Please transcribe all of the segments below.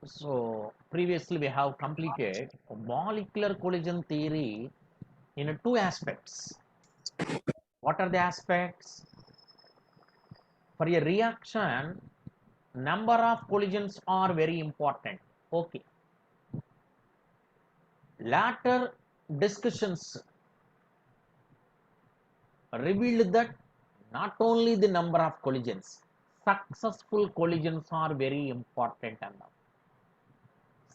So previously we have completed molecular collision theory in two aspects. What are the aspects? For a reaction, number of collisions are very important. Okay. Later discussions revealed that not only the number of collisions, successful collisions are very important. And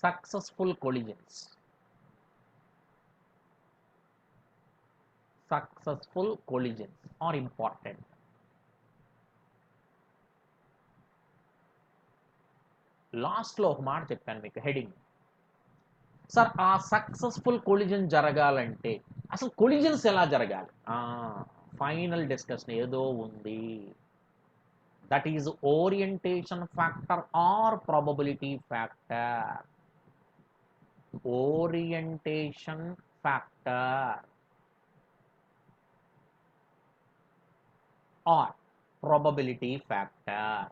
successful collisions are important. లాస్ట్లో ఒక మాట చెప్పాను మీకు heading. Sir ఆ successful collision జరగాలంటే అసలు collisions ఎలా జరగాలి? ఫైనల్ డిస్కషన్ ఏదో ఉంది. That is orientation factor or probability factor. Orientation factor or probability factor.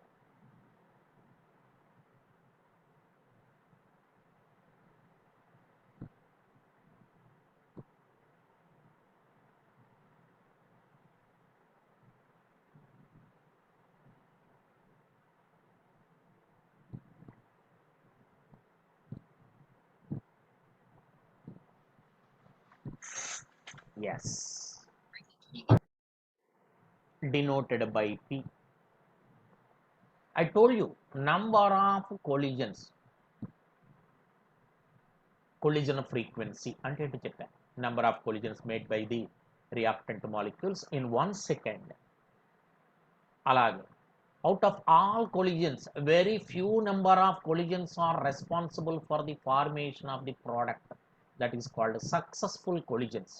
Yes, denoted by P. I told you number of collisions, collision frequency అంటే ఏంటో చెప్పాను. Number of collisions made by the reactant molecules in 1 second. అలాగే out of all collisions, very few number of collisions are responsible for the formation of the product. That is called successful collisions.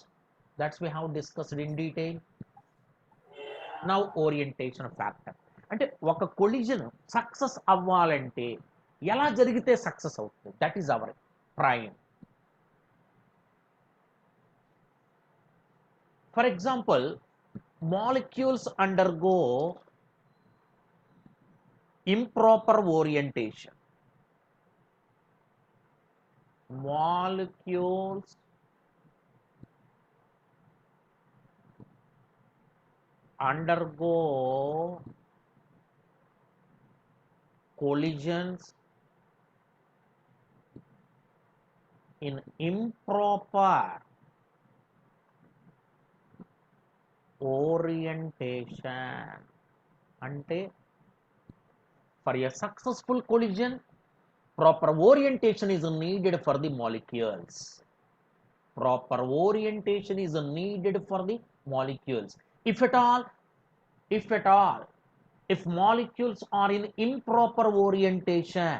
That's we have discussed in detail. Now orientation factor. అంటే ఒక collision success అవ్వాలంటే ఎలా జరిగితే success అవుతుంది? That is our prime. For example, molecules undergo improper orientation. Molecules undergo collisions in improper orientation. అంటే for a successful collision, proper orientation is needed for the molecules. Proper orientation is needed for the molecules. If at all, if molecules are in improper orientation,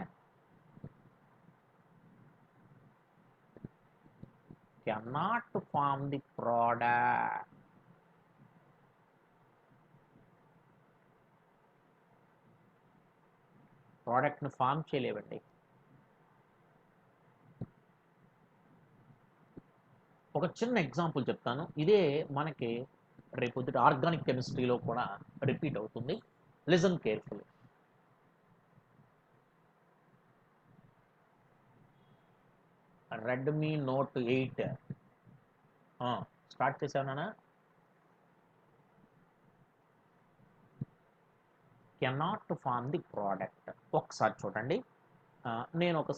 cannot form the product. Product ను form చేయలేవండి. ఒక చిన్న example చెప్తాను. ఇదే మనకి రేపొద్దుట organic కెమిస్ట్రీలో కూడా repeat అవుతుంది. Listen carefully. Redmi Note 8 start చేశానా? Cannot form the product. ఒకసారి చూడండి. నేను ఒక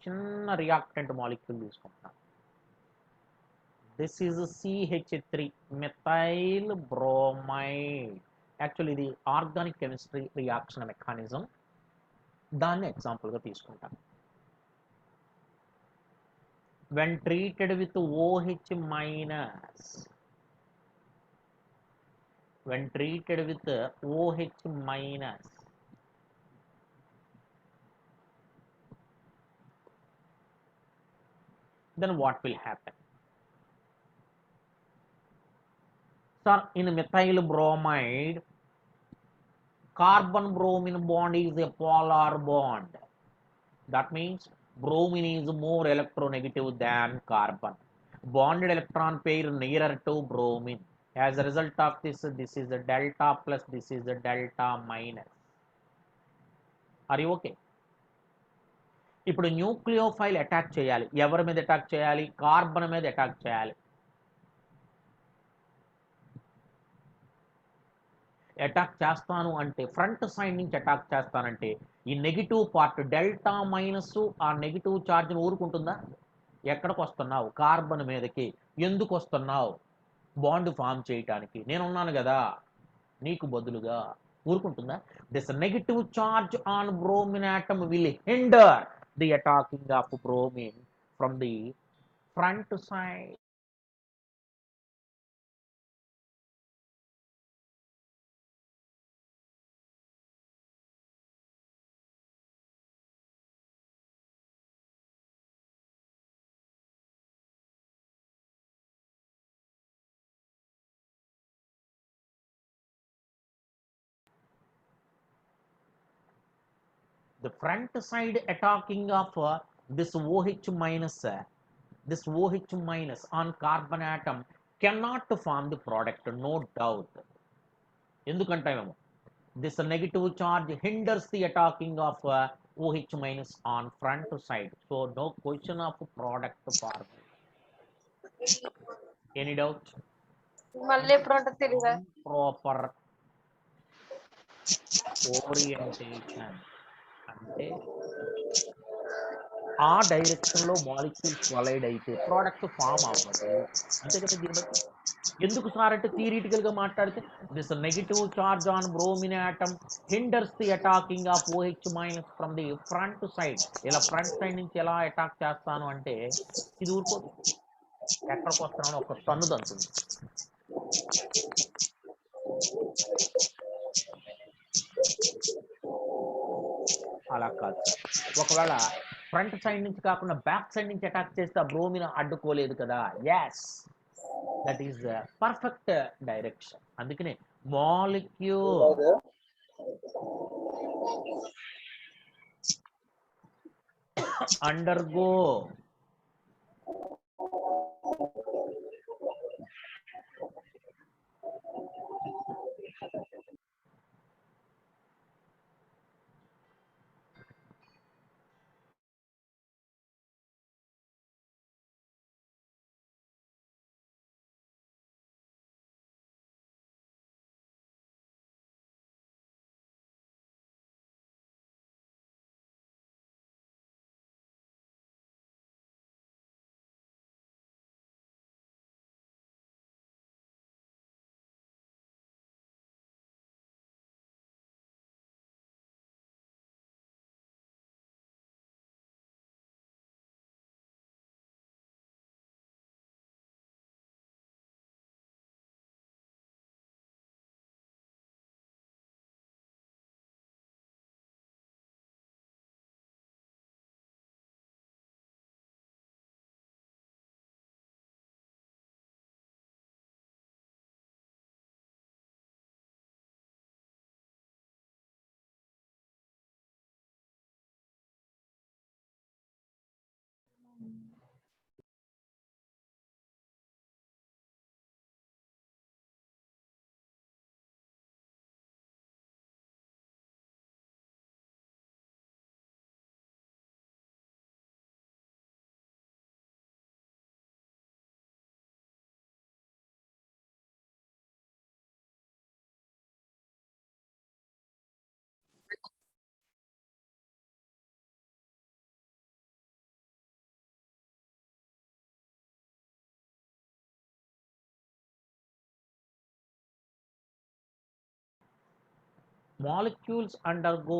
చిన్న రియాక్టెంట్ మాలిక్యూల్ తీసుకుంటున్నాను. This is CH3 methyl bromide. Actually ఇది ఆర్గానిక్ కెమిస్ట్రీ రియాక్షన్ మెకానిజం. దాన్ని ఎగ్జాంపుల్గా తీసుకుంటాను. when treated with OH minus, when treated with OH minus, then what will happen? Sir, in methyl bromide, carbon bromine bond is a polar bond. That means bromine is more electronegative than carbon. Bonded electron pair nearer to bromine. As a result of this, this is the delta plus, this is the delta minus. Are you okay? ఇప్పుడు nucleophile attack చేయాలి. ఎవరి మీద attack చేయాలి? Carbon మీద attack చేయాలి. Attack చేస్తాను అంటే front side నుంచి అటాక్ చేస్తానంటే ఈ నెగిటివ్ పార్ట్ డెల్టా మైనస్ ఆ నెగిటివ్ ఛార్జ్ని ఊరుకుంటుందా? ఎక్కడికి వస్తున్నావు? కార్బన్ మీదకి. ఎందుకు వస్తున్నావు? బాండ్ ఫామ్ చేయటానికి. నేనున్నాను కదా నీకు బదులుగా. ఊరుకుంటుందా? This negative charge on bromine atom will hinder the attacking of bromine from the front side. The front side attacking of this OH minus on carbon atom cannot form the product, no doubt. ఎందుకంటామేమో this negative charge hinders the attacking of OH minus on front side, so no question of product formation. Any doubt? మళ్ళీ ఎప్పుడు ఉంటుంది తెలియదా? Proper orientation అంటే ఆ direction లో molecules collide అయితే product form అవ్వదు. అంతే కదా. దీన్ని బట్టి ఎందుకు సార్ అంటే థియరిటికల్ గా మాట్లాడితే this negative charge on bromine atom hinders the attacking of OH minus from the front side. ఇలా ఫ్రంట్ సైడ్ నుంచి ఎలా అటాక్ చేస్తాను అంటే ఇది ఊరుకోదు. ఎక్కడికి వస్తున్నాను ఒక తన్ను దంతుంది. అలా కాదు సార్. ఒకవేళ ఫ్రంట్ సైడ్ నుంచి కాకుండా బ్యాక్ సైడ్ నుంచి అటాక్ చేస్తే ఆ బ్రోమిన్ అడ్డుకోలేదు కదా. Yes, that is perfect direction. అందుకనే molecule undergo molecules undergo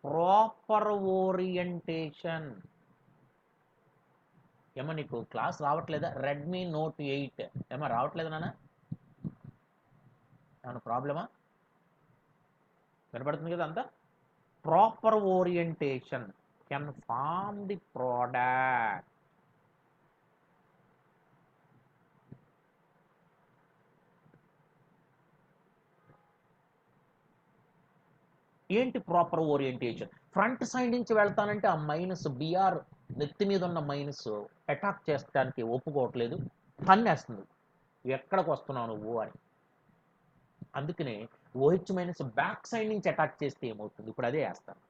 proper orientation. ఏమో నీకు క్లాస్ రావట్లేదా? రెడ్మీ నోట్ 8 ఏమో రావట్లేదు నాన్న? ఏమన్నా ప్రాబ్లమా? వినపడుతుంది కదా అంతా? Proper orientation can form the product. ఏంటి ప్రాపర్ ఓరియంటేషన్? ఫ్రంట్ సైడ్ నుంచి వెళ్తానంటే ఆ మైనస్ బిఆర్ నెత్తి మీద ఉన్న మైనస్ అటాక్ చేస్తానికి ఒప్పుకోవట్లేదు, తన్నేస్తుంది. ఎక్కడికి వస్తున్నావు నువ్వు అని. అందుకనే OH మైనస్ బ్యాక్ సైడ్ నుంచి అటాక్ చేస్తే ఏమవుతుంది? ఇప్పుడు అదే వేస్తాను.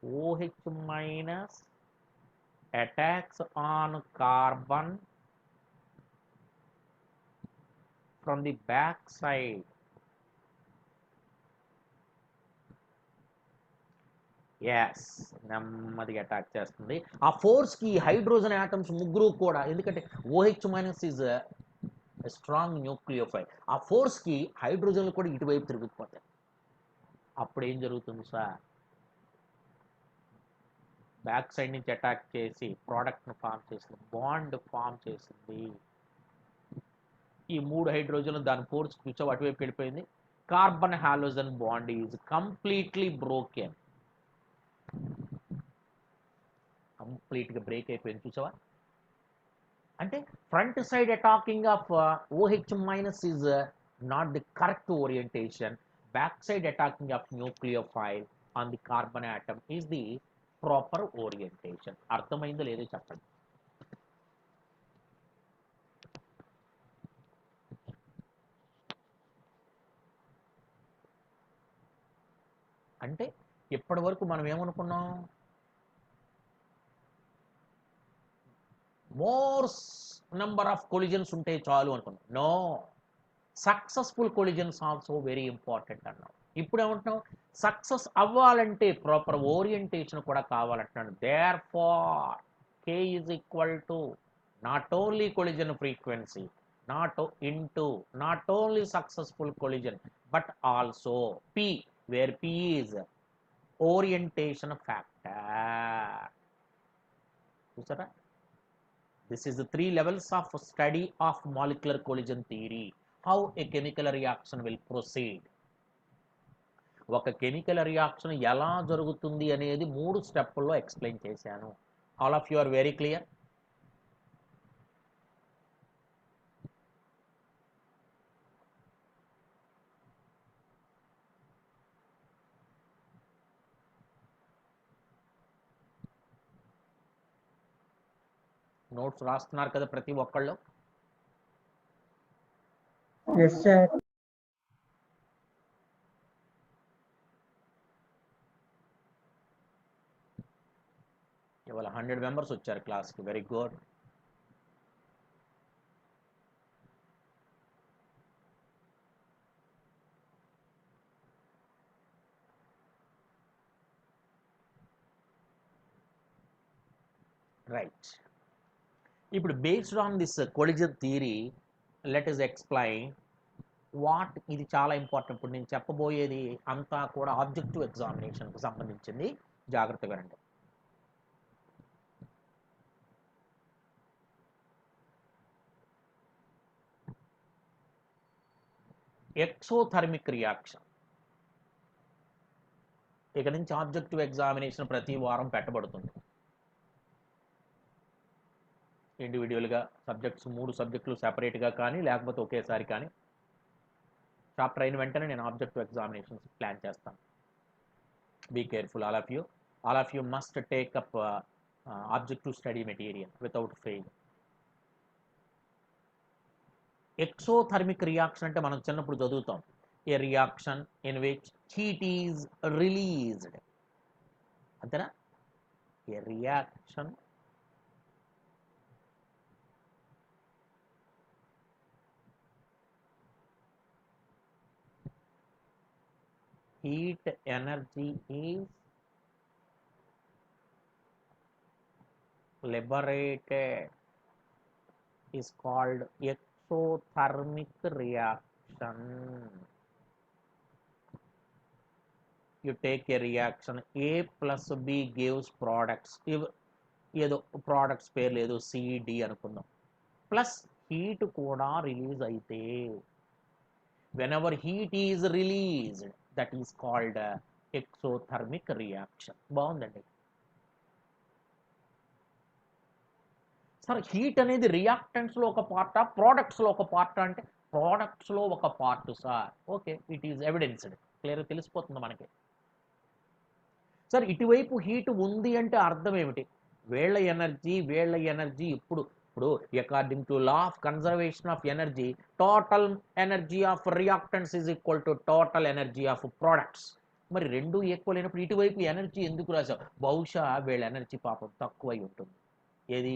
OH minus attacks on carbon from the back side. Yes, నెమ్మదిగా అటాక్ చేస్తుంది. ఆ ఫోర్స్కి హైడ్రోజన్ ఆటమ్స్ ముగ్గురు కూడా, ఎందుకంటే OH minus is strong nucleophile, ఆ ఫోర్స్కి హైడ్రోజన్లు కూడా ఇటువైపు తిరిగిపోతాయి. అప్పుడు ఏం జరుగుతుంది సార్? బ్యాక్ సైడ్ నుంచి అటాక్ చేసి ప్రోడక్ట్ను ఫామ్ చేసింది, బాండ్ ఫామ్ చేసింది. ఈ 3 హైడ్రోజన్లు దాని ఫోర్స్ కూర్చో అటువైపు వెళ్ళిపోయింది. Carbon halogen bond is completely broken, కంప్లీట్గా బ్రేక్ అయిపోయింది. చూసావా? అంటే front side attacking of OH minus is not the correct orientation. Back side attacking of nucleophile on the carbon atom is the proper orientation. అర్థమైందో లేదో చెప్పండి. అంటే ఇప్పటి వరకు మనం ఏమనుకున్నాం? మోర్ నెంబర్ ఆఫ్ కొలిజన్స్ ఉంటే చాలు అనుకున్నాం. No, successful collisions also very important అన్నాం. ఇప్పుడు ఏమంటున్నాం? సక్సెస్ అవ్వాలంటే ప్రాపర్ ఓరియంటేషన్ కూడా కావాలంటున్నాను. Therefore K is equal to not only collision frequency, not only successful collision, but also P, where P is orientation factor. చూసారా? This is the 3 levels of study of molecular collision theory. How a chemical reaction will proceed. ఒక chemical reaction ఎలా జరుగుతుంది అనేది 3 స్టెప్పుల్లో explain చేశాను. All of you are very clear? Notes రాస్తున్నారు కదా ప్రతి ఒక్కళ్ళు? Yes, sir. ఇవాళ 100 మెంబర్స్ వచ్చారు క్లాస్కి. Very good. రైట్. ఇప్పుడు based on this collision theory let us explain what. ఇది చాలా ఇంపార్టెంట్. ఇప్పుడు నేను చెప్పబోయేది అంతా కూడా ఆబ్జెక్టివ్ ఎగ్జామినేషన్కి సంబంధించింది. జాగ్రత్తగా రండి. Exothermic reaction. ఇక నుంచి ఆబ్జెక్టివ్ ఎగ్జామినేషన్ ప్రతి వారం పెట్టబడుతుంది. ఇండివిజువల్గా సబ్జెక్ట్స్ 3 సబ్జెక్టులు సెపరేట్గా కానీ లేకపోతే ఒకేసారి కానీ చాప్టర్ అయిన వెంటనే నేను ఆబ్జెక్టివ్ ఎగ్జామినేషన్స్ ప్లాన్ చేస్తాను. Be careful all of you must take up objective study material without fail. Exothermic reaction అంటే మనం చిన్నప్పుడు చదువుతాం, a reaction in which heat is released. అంతేనా? A reaction heat energy is liberated is called exothermic reaction. You take a reaction, A plus B gives products. ఏదో products పేర్లు ఏదో CD అనుకుందాం, plus heat కూడా రిలీజ్ అయితే, whenever heat is released, that is called exothermic reaction. బాగుందండి sir. Heat అనేది రియాక్టెంట్స్లో ఒక పార్టా, ప్రోడక్ట్స్లో ఒక పార్టా అంటే ప్రోడక్ట్స్లో ఒక part sir. Okay, it is evidenced. క్లియర్గా తెలిసిపోతుంది మనకి. సార్ ఇటువైపు హీట్ ఉంది అంటే అర్థం ఏమిటి? వేళ్ళ ఎనర్జీ ఇప్పుడు according to law of conservation of energy, total energy of reactants is equal to total energy of products. మరి రెండు ఈక్వల్ అయినప్పుడు ఇటువైపు ఎనర్జీ ఎందుకు రాసావు? బహుశా వీళ్ళ ఎనర్జీ పాపం తక్కువై ఉంటుంది. ఏది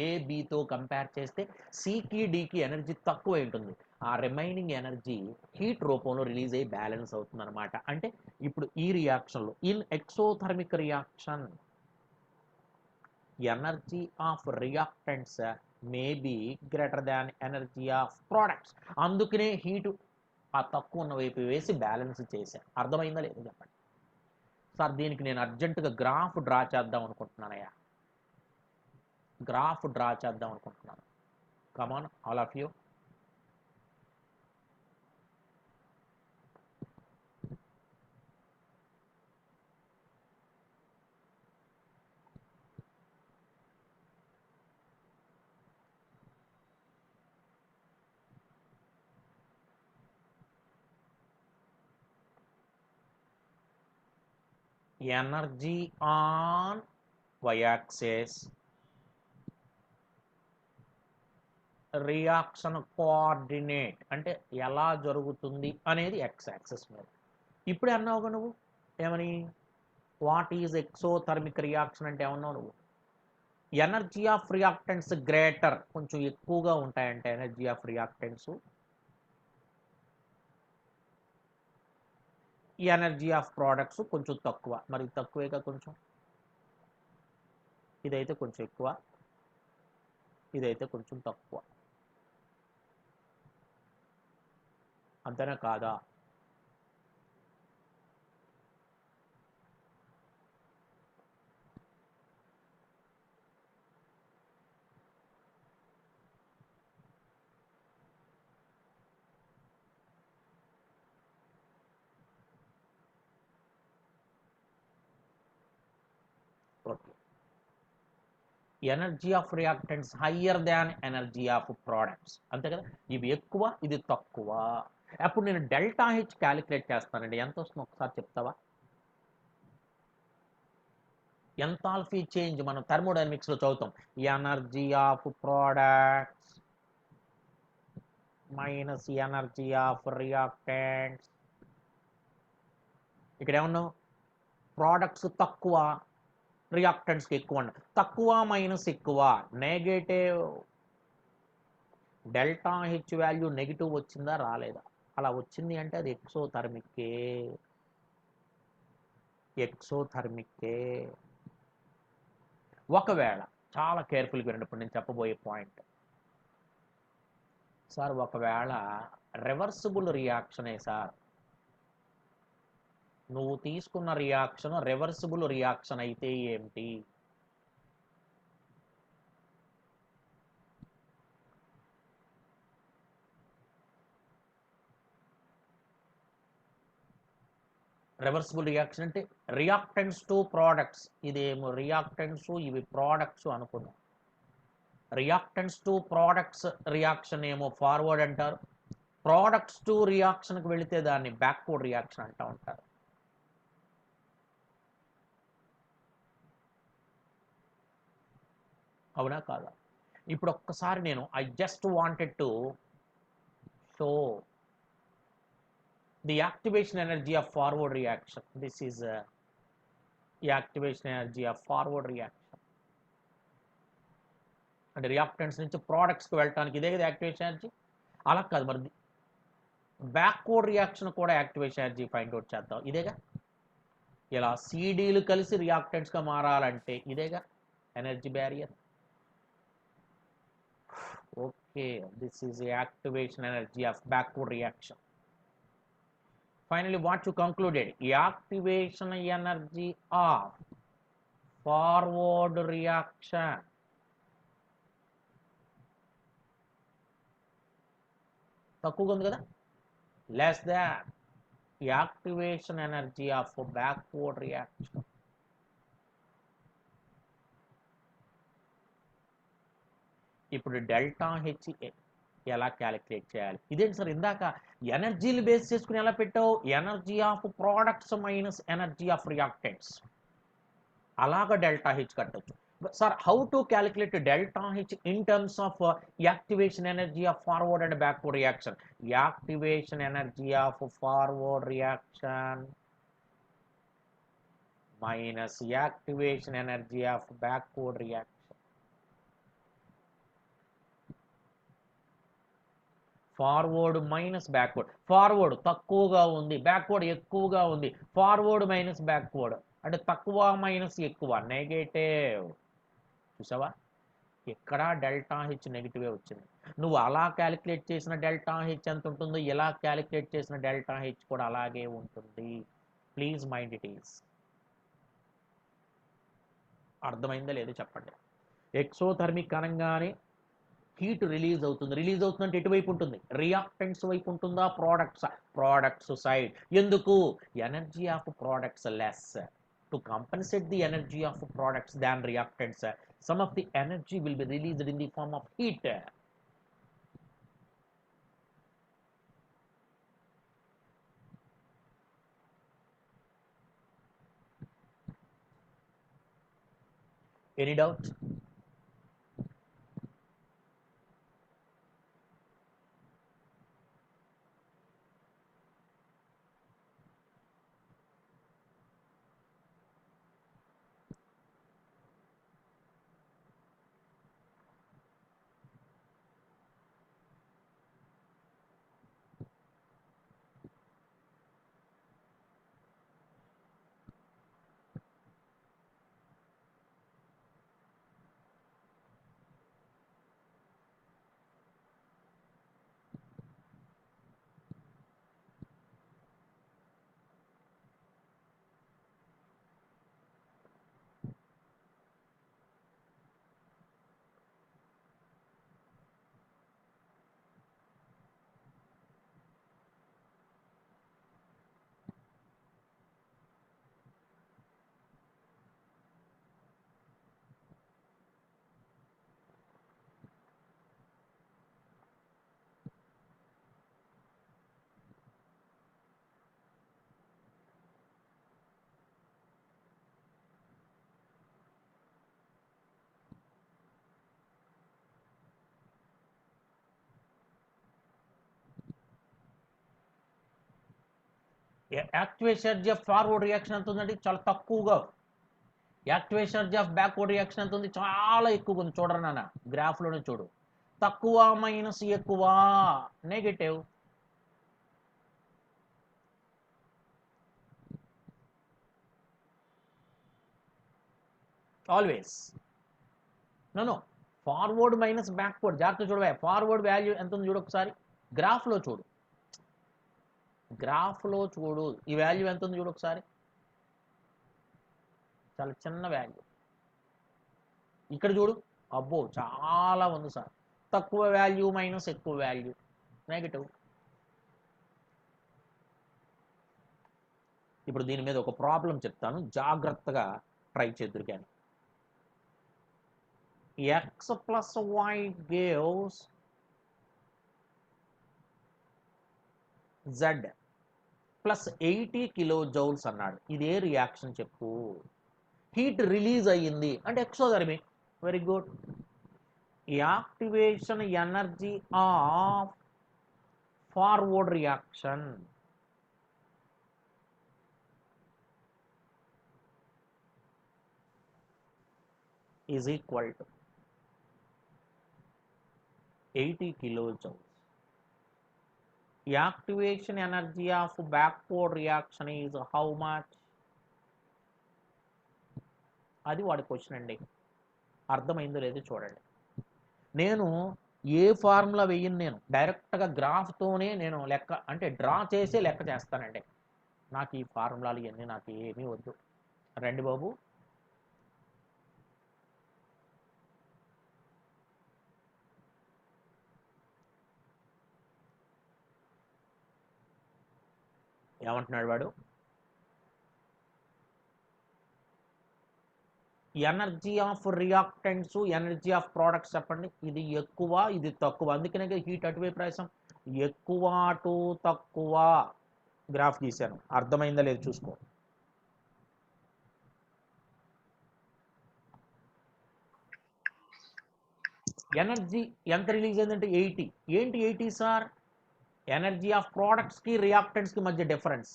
ఏ బితో కంపేర్ చేస్తే సికి డికి ఎనర్జీ తక్కువ ఉంటుంది. ఆ రిమైనింగ్ ఎనర్జీ హీట్ రూపంలో రిలీజ్ అయ్యి బ్యాలెన్స్ అవుతుంది అనమాట. అంటే ఇప్పుడు ఈ రియాక్షన్లో in exothermic reaction energy of reactants may be greater than energy of products. అందుకనే హీటు ఆ తక్కువ ఉన్న వైపు వేసి బ్యాలెన్స్ చేశాను. అర్థమైందా లేదు చెప్పండి సార్. దీనికి నేను అర్జెంటుగా గ్రాఫ్ డ్రా చేద్దాం అనుకుంటున్నానయ్యా. గ్రాఫ్ డ్రా చేద్దాం అనుకుంటున్నాను. కమాన్ all of you. Energy on y axis, reaction coordinate అంటే ఎలా జరుగుతుంది అనేది x యాక్సిస్ మీద. ఇప్పుడే అన్నావుగా నువ్వు ఏమని, వాట్ ఈజ్ ఎక్సోథర్మిక్ రియాక్షన్ అంటే ఏమన్నావు నువ్వు? ఎనర్జీ ఆఫ్ రియాక్టెంట్స్ గ్రేటర్, కొంచెం ఎక్కువగా ఉంటాయంటే ఎనర్జీ ఆఫ్ రియాక్టెంట్స్, ఈ ఎనర్జీ ఆఫ్ ప్రోడక్ట్స్ కొంచెం తక్కువ. మరి తక్కువేగా కొంచెం, ఇదైతే కొంచెం ఎక్కువ, ఇదైతే కొంచెం తక్కువ. అంతేనా కాదా? Okay, energy of reactants higher than energy of products, అంతే కదా. ఇవి ఎక్కువ, ఇది తక్కువ. అప్పుడు నేను డెల్టా హెచ్ క్యాలిక్యులేట్ చేస్తానండి. ఎంత వస్తుంది ఒకసారి చెప్తావా? ఎంథాల్పీ చేంజ్ మనం థర్మోడైనమిక్స్లో చదువుతాం. Energy of products minus energy of reactants. ఇక్కడ ఏమన్నావు? ప్రోడక్ట్స్ తక్కువ, రియాక్టెంట్స్కి ఎక్కువ. తక్కువ మైనస్ ఎక్కువ negative. Delta H value negative వచ్చిందా రాలేదా? అలా వచ్చింది అంటే అది ఎక్సోథర్మిక్కే. ఎక్సోథర్మిక్కే. ఒకవేళ చాలా కేర్ఫుల్గా వినండి ఇప్పుడు నేను చెప్పబోయే పాయింట్. సార్ ఒకవేళ రివర్సిబుల్ రియాక్షనే సార్, నువ్వు తీసుకున్న రియాక్షన్ రివర్సిబుల్ రియాక్షన్ అయితే ఏమిటి? రివర్సిబుల్ రియాక్షన్ అంటే రియాక్టెంట్స్ టు ప్రోడక్ట్స్, ఇదేమో రియాక్టెంట్స్ ఇవి ప్రోడక్ట్స్ అనుకున్నాం. రియాక్టెంట్స్ టు ప్రోడక్ట్స్ రియాక్షన్ ఏమో ఫార్వర్డ్ అంటారు, ప్రోడక్ట్స్ టు రియాక్షన్కి వెళితే దాన్ని బ్యాక్వర్డ్ రియాక్షన్ అంటూ ఉంటారు. అవునా కాదా? ఇప్పుడు ఒక్కసారి నేను I just wanted to show the activation energy of forward reaction. This is activation energy of forward reaction. అంటే రియాక్టెంట్స్ నుంచి ప్రోడక్ట్స్కి వెళ్ళటానికి ఇదే కదా యాక్టివేషన్ ఎనర్జీ. అలా కాదు, మరి బ్యాక్వర్డ్ రియాక్షన్ కూడా యాక్టివేషన్ ఎనర్జీ ఫైండ్ అవుట్ చేద్దాం. ఇదేగా, ఇలా సిడీలు కలిసి రియాక్టెంట్స్గా మారాలంటే ఇదేగా energy barrier. Okay, this is activation energy of backward reaction. Finally, what you concluded? Activation energy of forward reaction తక్కువగా ఉంది కదా, less than activation energy of backward reaction. ఇప్పుడు డెల్టా హెచ్ ఎలా క్యాలిక్యులేట్ చేయాలి? ఇదేంటి సార్ ఇందాక ఎనర్జీలు బేస్ చేసుకుని ఎలా పెట్టావు? Energy of products minus energy of reactants, అలాగా డెల్టా హెచ్ కట్టచ్చు. Sir how to calculate delta H in terms of activation energy of forward and backward reaction? Activation energy of forward reaction minus activation energy of backward reaction. Forward minus backward. Forward తక్కువగా ఉంది, backward ఎక్కువగా ఉంది. Forward minus backward అంటే తక్కువ minus ఎక్కువ, negative. చూసావా, ఇక్కడ delta H నెగిటివే వచ్చింది. నువ్వు అలా క్యాలిక్యులేట్ చేసిన డెల్టా హెచ్ ఎంత ఉంటుందో ఇలా క్యాలిక్యులేట్ చేసిన డెల్టా హెచ్ కూడా అలాగే ఉంటుంది. Please mind it is. అర్థమైందా లేదో చెప్పండి. ఎక్సోథర్మిక్ అనగానే హీట్ రిలీజ్ అవుతుంది. రిలీజ్ అవుతుందంటే ఎటువైపు ఉంటుంది? రియాక్టెంట్స్ వైపు ఉంటుందా, ప్రోడక్ట్స్ సైడ్. ఎందుకు? Energy of products less. To compensate the energy of products than reactants, some of the energy will be released in the form of heat. Any doubt? Activation energy of forward reaction ఎంత ఉందండి? చాలా తక్కువగా. Activation energy of backward reaction ఎంత ఉంది? చాలా ఎక్కువగా ఉంది. చూడరు నాన్న, గ్రాఫ్లోనే చూడు. తక్కువ మైనస్ ఎక్కువ, negative. Always. No, forward minus backward. జాగ్రత్త చూడవే, ఫార్వర్డ్ వాల్యూ ఎంత ఉంది చూడు ఒకసారి. గ్రాఫ్లో చూడు, గ్రాఫ్లో చూడు. ఈ వాల్యూ ఎంత ఉంది చూడు ఒకసారి. చాలా చిన్న వాల్యూ. ఇక్కడ చూడు, అబ్బో చాలా ఉంది సార్. తక్కువ వాల్యూ మైనస్ ఎక్కువ వాల్యూ, నెగటివ్. ఇప్పుడు దీని మీద ఒక ప్రాబ్లం చెప్తాను, జాగ్రత్తగా ట్రై చేద్దురు. కానీ x plus y gives z plus 80 kilojoules అన్నాడు. ఇదే రియాక్షన్ చెప్పు. హీట్ రిలీజ్ అయ్యింది అంటే exothermic. Very good. Activation energy of forward reaction is equal to 80 kilojoules. Activation energy of backward reaction is how much? అది వాడి question అండి. అర్థమైందో లేదో చూడండి. నేను ఏ ఫార్ములా వేయను, నేను డైరెక్ట్గా గ్రాఫ్తోనే నేను లెక్క అంటే డ్రా చేసే లెక్క చేస్తానండి. నాకు ఈ ఫార్ములాలు ఇవన్నీ నాకు ఏమీ వద్దు. రండి బాబు. ఏమంటున్నాడు వాడు? Energy of reactants, energy of products చెప్పండి. ఇది ఎక్కువ, ఇది తక్కువ. అందుకనే హీట్ అటువైపు రాసాం. ఎక్కువ టు తక్కువ గ్రాఫ్ గీశాను. అర్థమైందా లేదు చూసుకో. ఎనర్జీ ఎంత రిలీజ్ అయిందంటే 80. ఏంటి 80 సార్? ఎనర్జీ ఆఫ్ ప్రోడక్ట్స్కి రియాక్టెంట్స్కి మధ్య difference.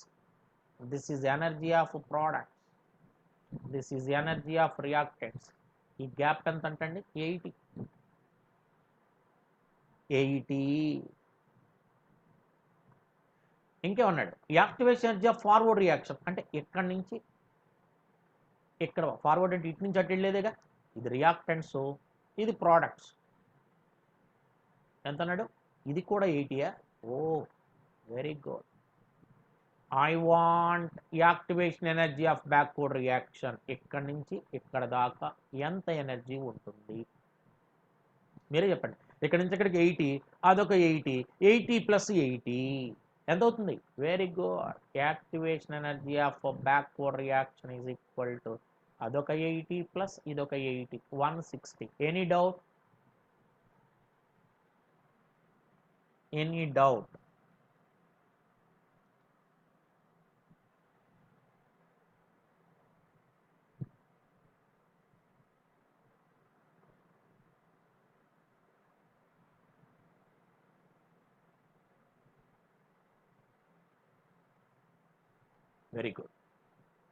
This is energy of products, this is energy of reactants. ఈ గ్యాప్ ఎంత అంటండి? 80. ఇంకేమన్నాడు, activation energy of forward reaction అంటే ఇక్కడి నుంచి ఇక్కడ ఫార్వర్డ్ అంటే ఇటు నుంచి అటు వెళ్ళేదేగా, ఇది రియాక్టెంట్స్, ఇది ప్రోడక్ట్స్. ఎంత అన్నాడు, ఇది కూడా 80యా? Oh very good. I want activation energy of backward reaction, ఇక్కడి నుంచి ఇక్కడ దాకా ఎంత ఎనర్జీ ఉంటుంది మీరే చెప్పండి. ఇక్కడ నుంచి ఇక్కడికి 80, అదొక 80, 80 + 80 ఎంత అవుతుంది? Very good. Activation energy of backward reaction is equal to అదొక 80 ప్లస్ ఇదొక 80, 160. Any doubt? Any doubt? Very good.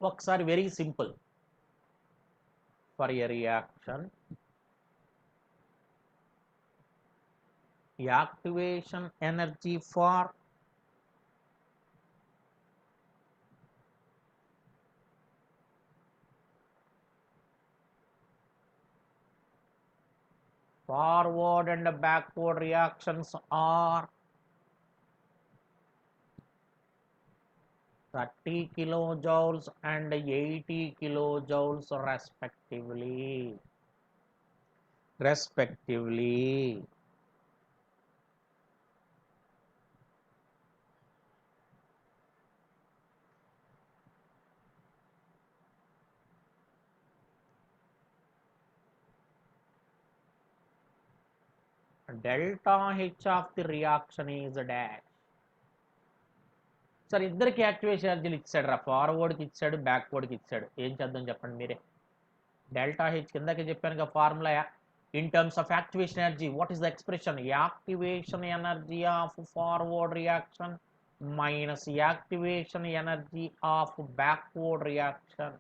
ఒకసారి very simple, for a reaction activation energy for forward and backward reactions are 30 kilojoules and 80 kilojoules respectively. Delta H of the reaction is dash. Sir ఇద్దరికి activation ఎనర్జీలు ఇచ్చాడు రా, ఫార్వర్డ్కి ఇచ్చాడు, బ్యాక్వర్డ్కి ఇచ్చాడు. ఏం చేద్దాం చెప్పండి మీరే. డెల్టా హెచ్ కిందకి చెప్పాను కదా formula, in terms of activation energy what is the expression? Activation energy of forward reaction minus activation energy of backward reaction.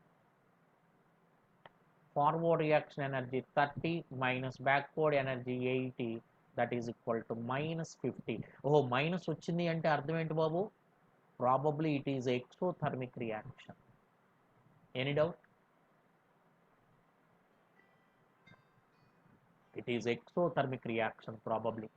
Forward reaction energy 30 minus backward energy 80, that is equal to -50. ఓహో minus వచ్చింది అంటే అర్థం ఏంటి బాబు? Probably it is exothermic reaction. Any doubt? It is exothermic reaction probably.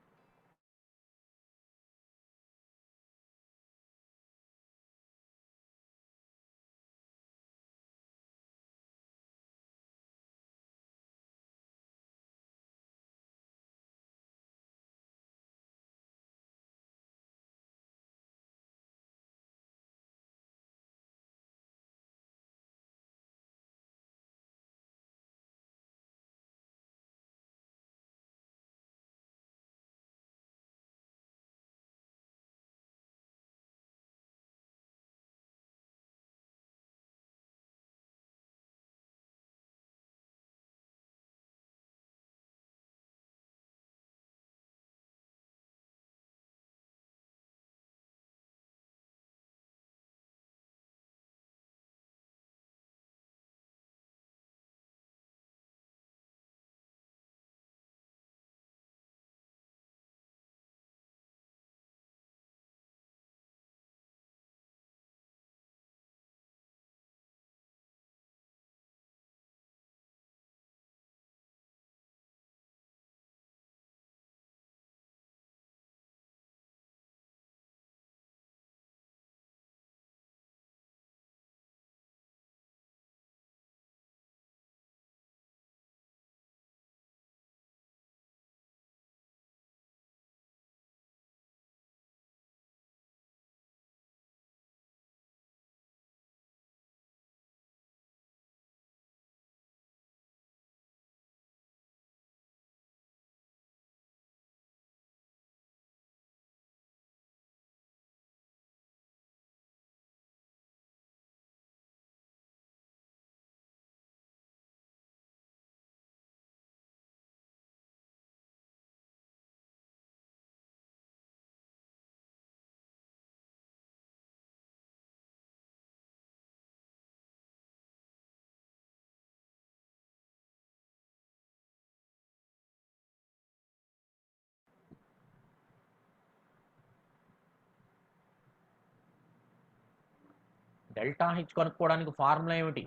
Delta H కనుక్కోవడానికి formula ఏమిటి?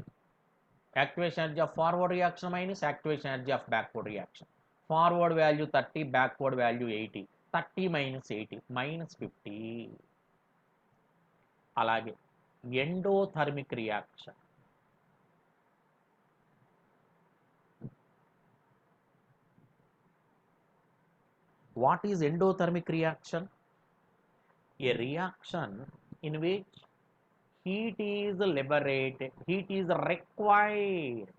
Activation energy of forward reaction minus activation energy of backward reaction. Forward value 30, backward value 80. 30 minus 80 minus 50. అలాగే endothermic reaction. What is endothermic reaction? A reaction in which heat is liberated, heat is required.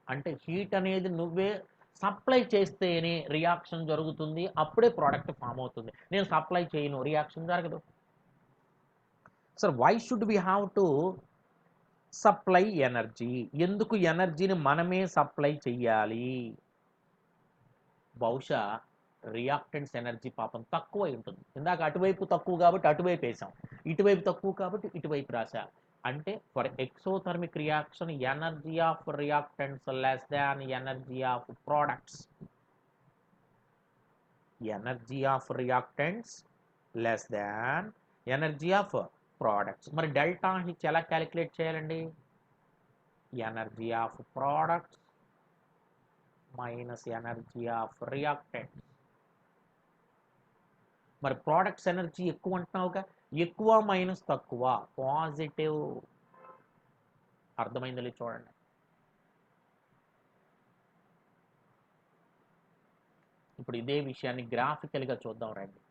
అంటే heat అనేది నువ్వే supply చేస్తేనే reaction జరుగుతుంది, అప్పుడే product form అవుతుంది. నేను supply చేయను, రియాక్షన్ జరగదు. Sir why should we have to supply energy? ఎందుకు ఎనర్జీని మనమే సప్లై చెయ్యాలి? బహుశా రియాక్టెంట్స్ ఎనర్జీ పాపం తక్కువ ఉంటుంది. ఇందాక అటువైపు తక్కువ కాబట్టి అటువైపు వేసాం, ఇటువైపు తక్కువ కాబట్టి ఇటువైపు రాసా. అంటే for exothermic reaction energy of reactants less than energy of products. Energy of reactants less than energy of products. మరి డెల్టా హెచ్ ఎలా క్యాలిక్యులేట్ చేయాలండి? Energy of products minus energy of reactants. మరి ప్రోడక్ట్స్ ఎనర్జీ ఎక్కువ అంటున్నావుగా, ఎక్కువ minus తక్కువ positive. అర్థమైంది చూడండి. ఇప్పుడు ఇదే విషయాన్ని గ్రాఫికల్గా చూద్దాం రండి.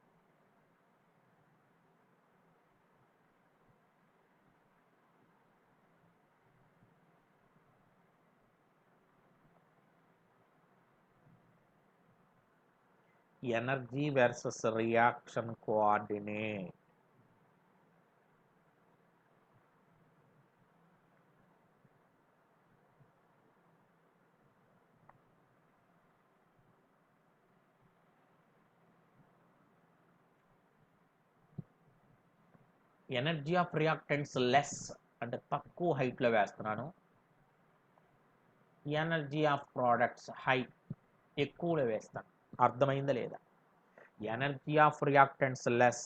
Energy versus reaction coordinate. Energy of reactants less అంటే తక్కువ హైట్లో వేస్తున్నాను, ఎనర్జీ ఆఫ్ ప్రోడక్ట్స్ హై ఎక్కువలో వేస్తాను. అర్థమైందా లేదా? Energy of reactants less,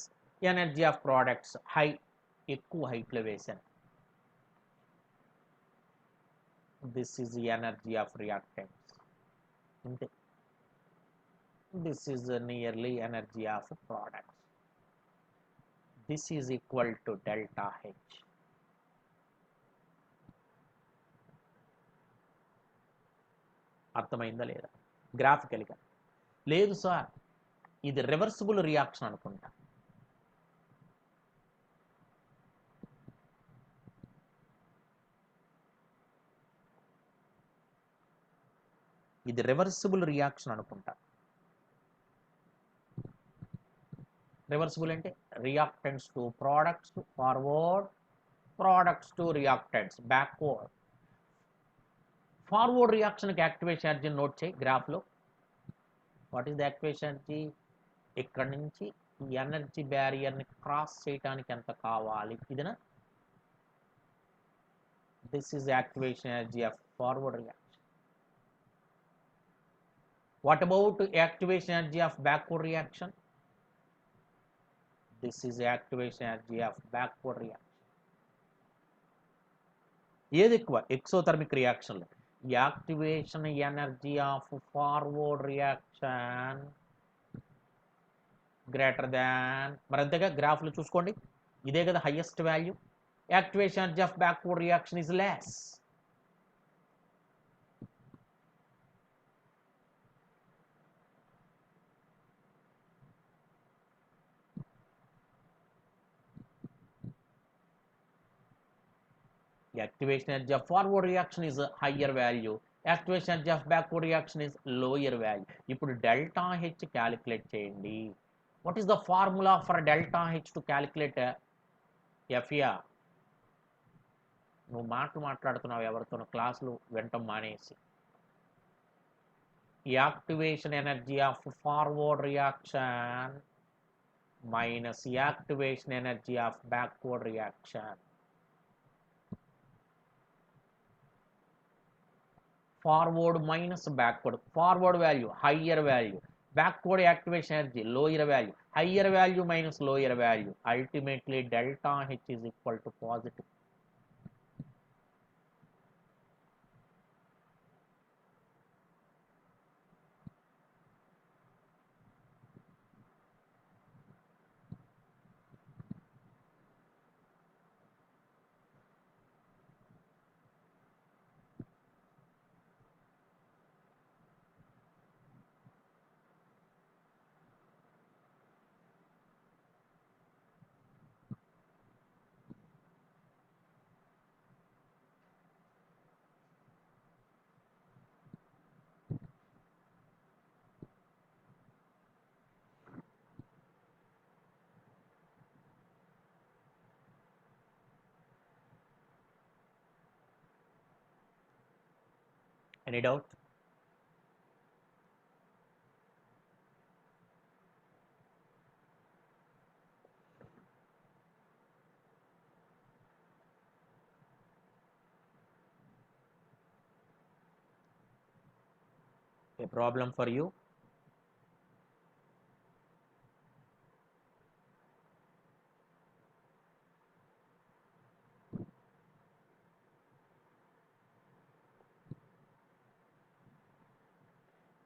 energy of products high, ఎక్కువ హైట్లో వేశాను. This is energy of reactants. అంతే. This is nearly energy of products. This is equal to delta H. అర్థమైందా లేదా? గ్రాఫికల్గా లేదు సార్, ఇది రివర్సిబుల్ రియాక్షన్ అనుకుంటా. ఇది రివర్సిబుల్ రియాక్షన్ అనుకుంటా. రివర్సిబుల్ అంటే reactants to products forward, products to reactants backward. Forward రియాక్షన్కి యాక్టివేషన్ ఎనర్జీ నోట్ చేయి గ్రాఫ్లో. What is the activation energy? ఇక్కడ నుంచి ఈ ఎనర్జీ బ్యారియర్ని క్రాస్ చేయడానికి ఎంత కావాలి? ఇదేనా? This is activation energy of forward reaction. What about activation energy of backward reaction? This is activation energy of backward reaction. ఏది ఎక్కువ? ఎక్సోథర్మిక్ రియాక్షన్లో activation energy of forward reaction greater than, మరి అంతేగా గ్రాఫ్లో చూసుకోండి, ఇదే కదా highest value. Activation energy of backward reaction is less. Activation energy of forward reaction is a higher value. Activation energy of backward reaction is lower value. ఇప్పుడు delta H calculate చేయండి. What is the formula for delta H to calculate ఎఫ్యా? నువ్వు మాట్లాడుతున్నావు ఎవరితోనో క్లాసులు వినటం మానేసి. Activation energy of forward reaction minus activation energy of backward reaction. Forward minus backward. Forward value higher value, backward activation energy, lower value, higher value minus lower value, ultimately delta H is equal to positive. Any doubt? A problem for you?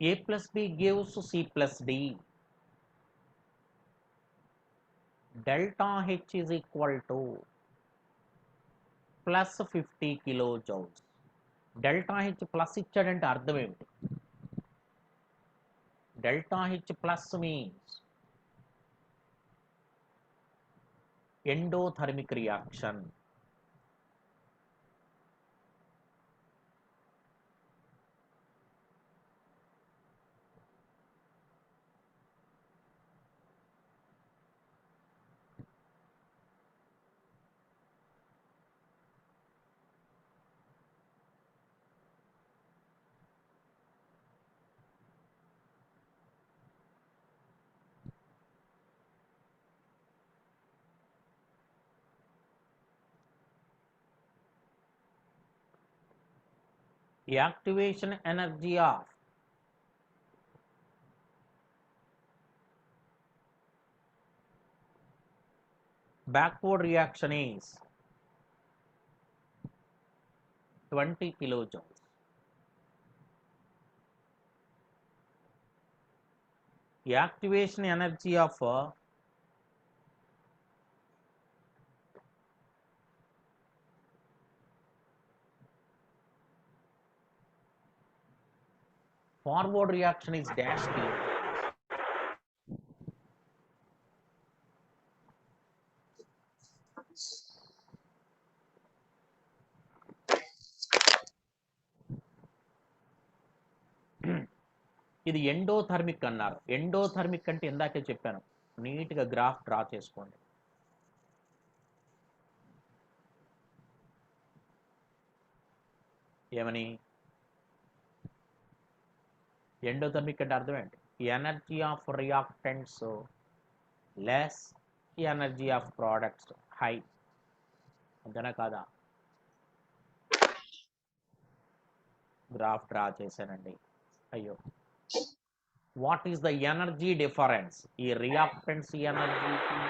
A plus B gives C plus D. Delta H is equal to plus 50 kilojoules. Delta H plus ఇచ్చాడంటే అర్థం ఏమిటి? Delta H plus means endothermic reaction. The activation energy of backward reaction is 20 kilojoules. The activation energy of forward reaction is dash T. ఇది endothermic అన్నారు. Endothermic అంటే ఇందాకే చెప్పాను, నీట్గా graph draw చేసుకోండి. ఏమని? ఎండోథర్మిక్ అంటే అర్థం ఏంటి? Energy of reactants less energy of products high, అంతేనా కాదా? గ్రాఫ్ డ్రా చేశానండి. అయ్యో, what is the energy difference? ఈ రియాక్టెంట్స్ ఎనర్జీకి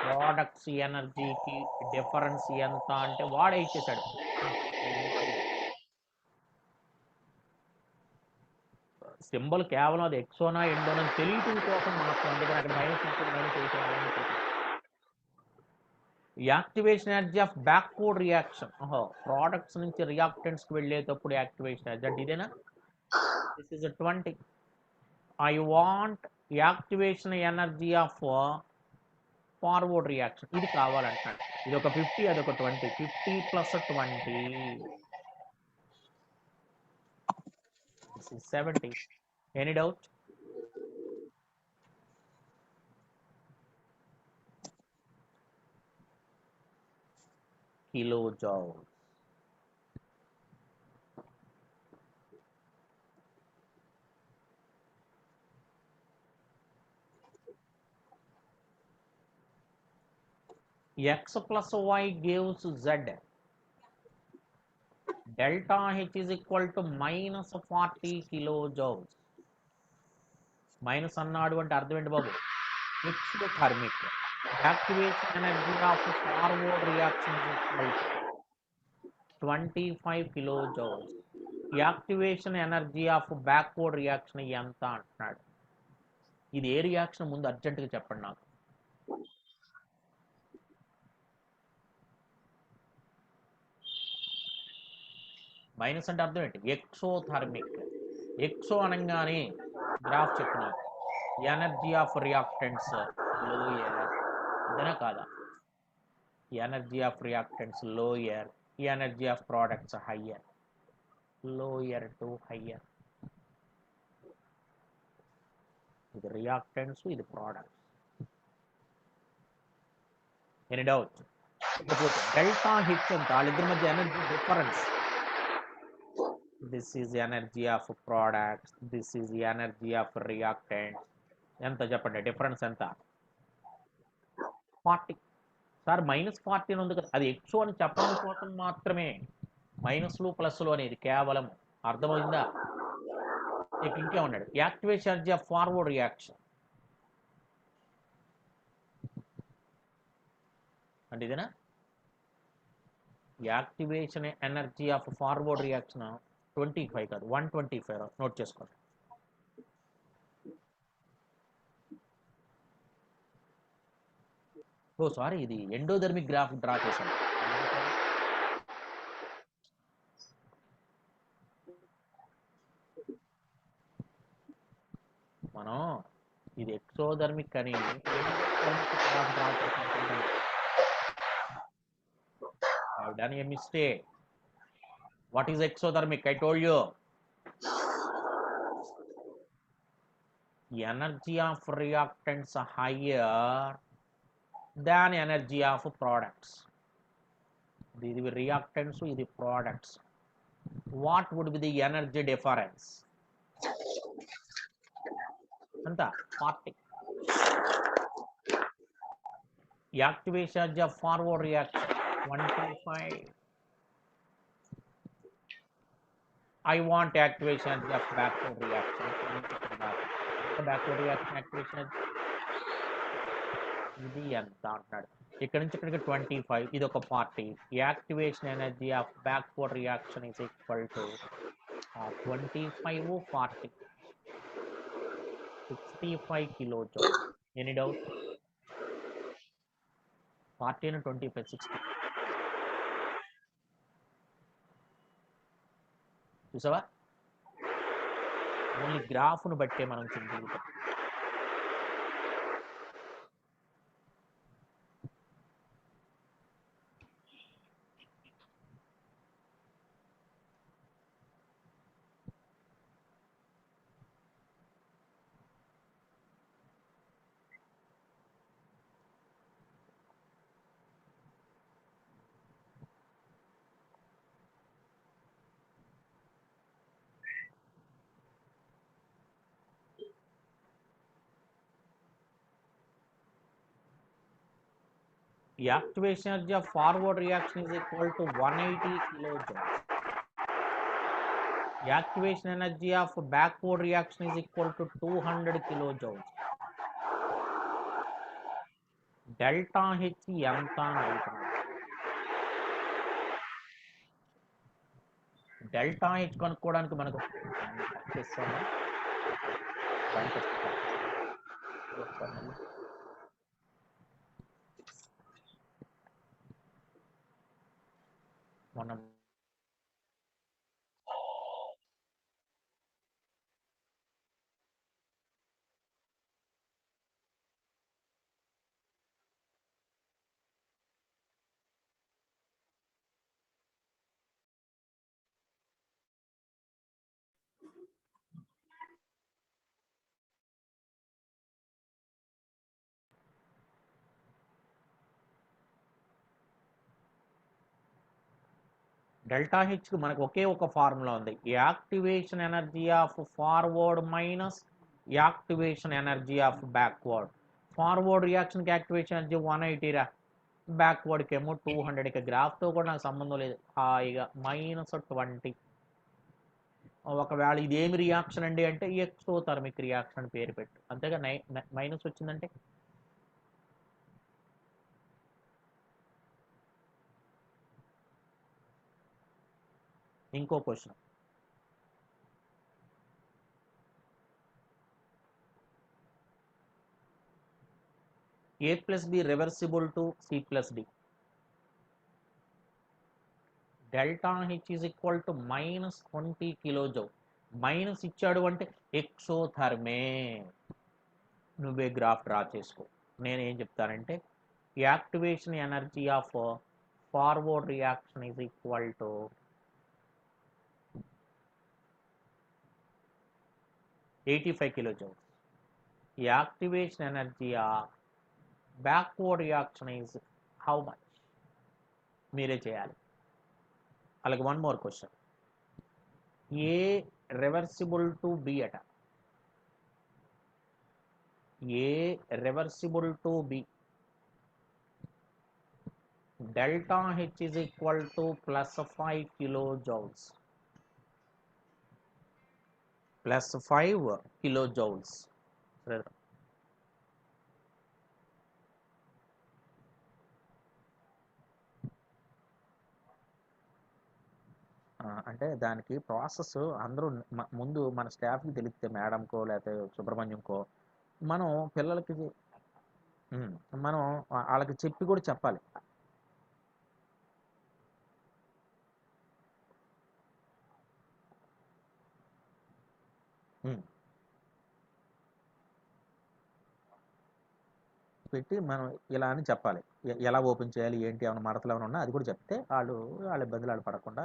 ప్రోడక్ట్స్ ఎనర్జీకి డిఫరెన్స్ ఎంత అంటే వాడే ఇచ్చేసాడు. సింబల్ కేవలం అది ఎక్సోనా ఎండోనా తెలియటం కోసం మాత్రం, అందుకని అక్కడ minus activation energy of backward reaction. Products నుంచి రియాక్టెంట్స్కి వెళ్ళేటప్పుడు యాక్టివేషన్ ఎనర్జీ అంటే ఇదేనా? This is 20. I want activation energy of forward reaction, ఇది కావాలంటాడు. ఇది ఒక 50, అదొక 20. 50 + 20 this is 70. Any doubt? Kilojoules. X plus Y gives Z. Delta H is equal to minus 40 kilojoules. Minus అన్నాడు అంటే అర్థం ఏంటి బాబు? Exothermic. Activation energy of forward reaction is equal to 25 kilojoules. Activation energy of backward reaction ఎంత అంటున్నాడు. ఇది ఏ reaction ముందు అర్జెంటుగా చెప్పండి నాకు. మైనస్ అంటే అర్థం ఏంటి? ఎక్సోథర్మిక్. ఎక్సో అనగానే గ్రాఫ్ చెప్పు నాకు. ఎనర్జీ ఆఫ్ రియాక్టెంట్స్ లోయర్, అంతేనా కాదా? Energy of reactants lower, energy of products higher. Lower to higher. ఇది రియాక్టెంట్స్, ఇది ప్రోడక్ట్స్. Any doubt? ఇకపోతే డెల్టా హెచ్ ఎంత? వాళ్ళిద్దరి మధ్య energy difference. This is energy of products, this is energy of reactants. ఎంత చెప్పండి డిఫరెన్స్ ఎంత? 40. సార్ -40 ఉంది కదా, అది ఎక్సో అని చెప్పడం కోసం మాత్రమే మైనస్లు ప్లస్లు అనేది కేవలం. అర్థమైందా? ఇక ఇంకే ఉన్నాడు activation energy of forward reaction అంటే ఇదేనా? Activation energy of forward reaction 25 కాదు 125 నోట్ చేసుకోండి. ఓ సారీ, ఇది ఎండోథర్మిక్ గ్రాఫ్ డ్రా చేశాను. మనం ఇది ఎక్సోథర్మిక్ అని గ్రాఫ్ డ్రా చేసాను. I've done a mistake. What is exothermic? I told you. Energy of reactants higher than energy of products. These are reactants, these are products. What would be the energy difference? Anta 40. Activation of forward reaction 25. I want activation of backward reaction. Backward reaction activation ఇది ఎంత అంటున్నాడు. ఇక్కడ నుంచి ఇక్కడికి 25, ఇది ఒక 40. Activation energy of backward reaction is equal to 25 40 65 kilo joule. Any doubt? 40 and 25 60. చూసావా? Only గ్రాఫ్ను బట్టే మనం చింతిస్తాం. Activation energy of forward reaction is equal to 180 kilojoules. Activation energy of backward reaction is equal to 200 kilojoules. Delta H ఎంత అని అడుగుతున్నాడు. Delta H కనుక్కోవడానికి మనకు మనం డెల్టా హెచ్కి మనకు ఒకే ఒక ఫార్ములా ఉంది. Activation energy of forward minus activation energy of backward. Forward రియాక్షన్కి యాక్టివేషన్ ఎనర్జీ 180 రా, బ్యాక్వర్డ్కి ఏమో 200. గ్రాఫ్తో కూడా నాకు సంబంధం లేదు. హాయిగా -20. ఒకవేళ ఇది ఏమి రియాక్షన్ అండి అంటే ఎక్సోథర్మిక్ రియాక్షన్ అని పేరు పెట్టు, అంతేగా మైనస్ వచ్చిందంటే. ఇంకో question, A plus B reversible to C plus D. Delta H is equal to minus 20 kilojoule. Minus ఇచ్చాడు అంటే ఎక్సోథర్మే. నువ్వే గ్రాఫ్ డ్రా చేసుకో. నేను ఏం చెప్తానంటే activation energy of forward reaction is equal to 85 kilojoules. Activation energy of backward reaction is how much? మీరే చేయాలి. అలాగే one more question, A reversible to B అట, A reversible to B, delta H is equal to plus 5 kilojoules, plus 5 kilojoules. అంటే దానికి process అందరూ ముందు మన స్టాఫ్కి తెలిస్తే, మేడంకో లేకపోతే సుబ్రహ్మణ్యంకో, మనం పిల్లలకి మనం వాళ్ళకి చెప్పి కూడా చెప్పాలి. పెట్టి మనం ఇలా అని చెప్పాలి, ఎలా ఓపెన్ చేయాలి ఏంటి, ఏమైనా మడతలు ఏమైనా ఉన్నా అది కూడా చెప్తే వాళ్ళ ఇబ్బందులు వాళ్ళు పడకుండా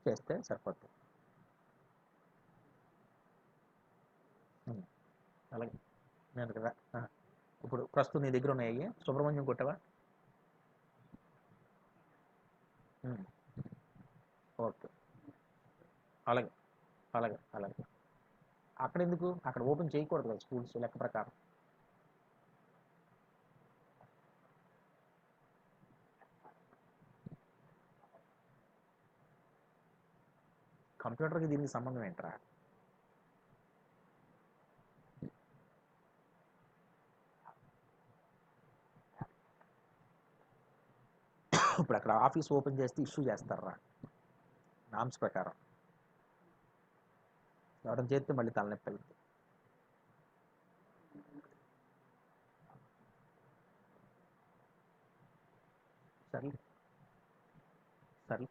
చేస్తే సరిపోతుంది. అలాగే నేను కదా ఇప్పుడు ప్రస్తుతం నీ దగ్గర ఉన్నాయి, సుబ్రహ్మణ్యం కొట్టావా? ఓకే, అలాగే అలాగే అలాగే. అక్కడ ఎందుకు, అక్కడ ఓపెన్ చేయకూడదు కదా స్కూల్స్ లెక్క ప్రకారం. కంప్యూటర్కి దీనికి సంబంధం ఏంట్రా? ఇప్పుడు అక్కడ ఆఫీస్ ఓపెన్ చేస్తే ఇష్యూ చేస్తారా నామ్స్ ప్రకారం, ఎవరైనా చేస్తే మళ్ళీ తలనొప్పి అవుతుంది. సర్లే సర్లే.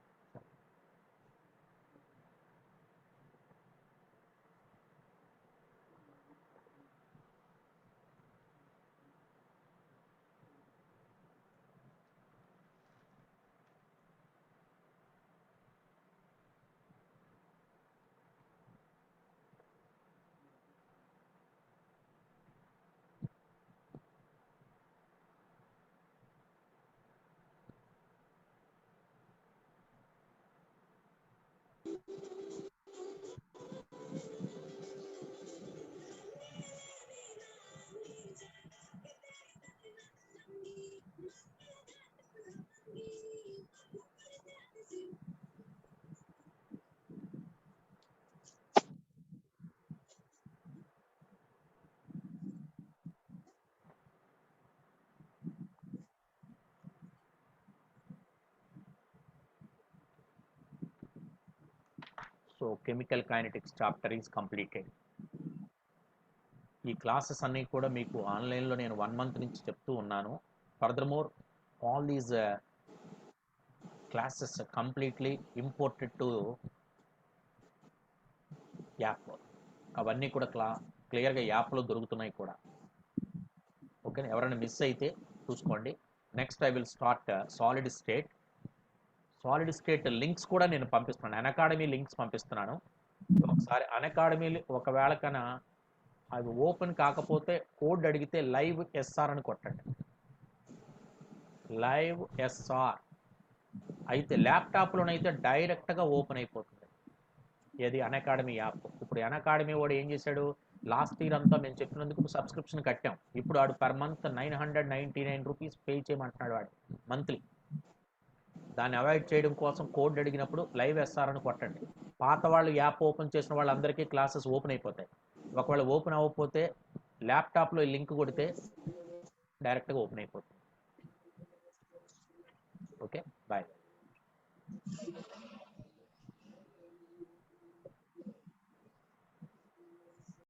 So chemical kinetics chapter is completed. ఈ క్లాసెస్ అన్నీ కూడా మీకు ఆన్లైన్లో నేను 1 month నుంచి చెప్తూ ఉన్నాను. Furthermore all these classes completely imported to app. అవన్నీ కూడా క్లియర్గా యాప్లో దొరుకుతున్నాయి కూడా. ఓకే, ఎవరైనా మిస్ అయితే చూసుకోండి. Next I will start solid state. Solid state links కూడా నేను పంపిస్తున్నాను, అన్అకాడమీ లింక్స్ పంపిస్తున్నాను. ఒకసారి అన్అకాడమీ ఒకవేళ కన్నా అవి ఓపెన్ కాకపోతే కోడ్ అడిగితే లైవ్ ఎస్ఆర్ అని కొట్టండి. లైవ్ ఎస్ఆర్ అయితే ల్యాప్టాప్లోనైతే డైరెక్ట్గా ఓపెన్ అయిపోతుంది. ఏది అన్అకాడమీ యాప్. ఇప్పుడు అన్అకాడమీ వాడు ఏం చేశాడు, లాస్ట్ ఇయర్ అంతా మేము చెప్పినందుకు సబ్స్క్రిప్షన్ కట్టాం. ఇప్పుడు వాడు పర్ మంత్ 999 రూపీస్ పే చేయమంటున్నాడు వాడు మంత్లీ. దాన్ని అవాయిడ్ చేయడం కోసం కోడ్ అడిగినప్పుడు లైవ్ ఎస్ఆర్ అని కొట్టండి. పాత వాళ్ళు యాప్ ఓపెన్ చేసిన వాళ్ళందరికీ క్లాసెస్ ఓపెన్ అయిపోతాయి. ఒకవేళ ఓపెన్ అవ్వకపోతే ల్యాప్టాప్లో లింక్ కొడితే డైరెక్ట్గా ఓపెన్ అయిపోతుంది. Okay, bye.